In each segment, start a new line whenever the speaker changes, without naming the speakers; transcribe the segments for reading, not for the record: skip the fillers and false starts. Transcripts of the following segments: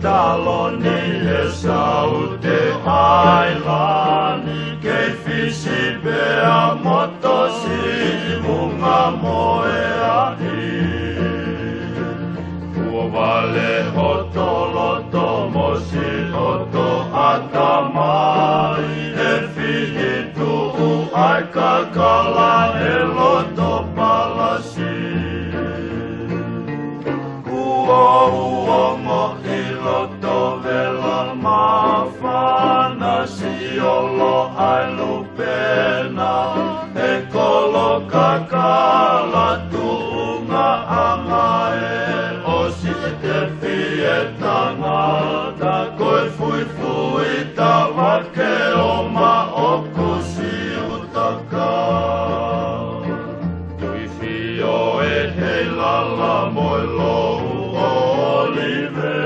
Taloni e saute ailani ke fisi bea motosi munga moea i Uovale hoto loto mosi hoto atamai e fihitu aika kala e loto palasi Siolo ailupena e kolo kakala tunga angae o si te fietanga ta koe fui fui ta wake o ma oku siutaka Tui fio e hei lala moi lou o olive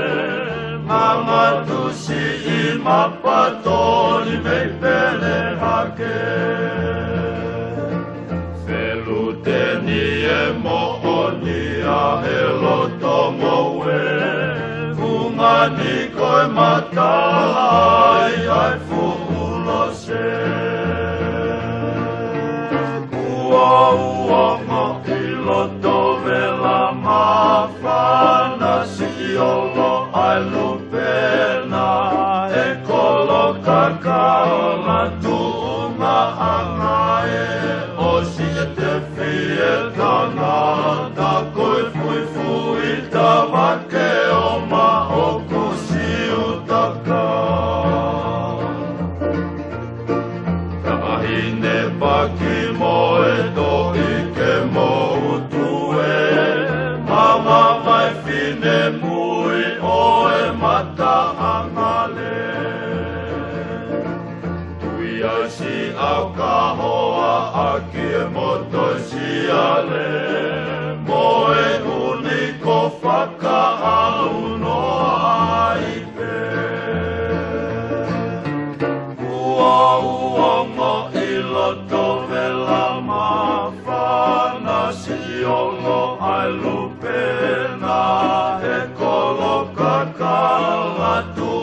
Mangatusi I mapatoni me pele hake Feluteni e mo'oni a e loto moe Fungani koe matai ai fu'ulo se Ua I loto vela mawhana siolo ai lupena e kolo kakala tunga angae o si te fietanga ta koe fui fui ta wake o ma oku siutaka Ka ahine paki moe to ike mo utue Mama vai fine mui o e mata angale Tui au si au ka hoa aki e moto si ale Moe uni ko whaka au noa I pe Ua mo I loto vela mawhana siolo ai lupena e kolo kakala tu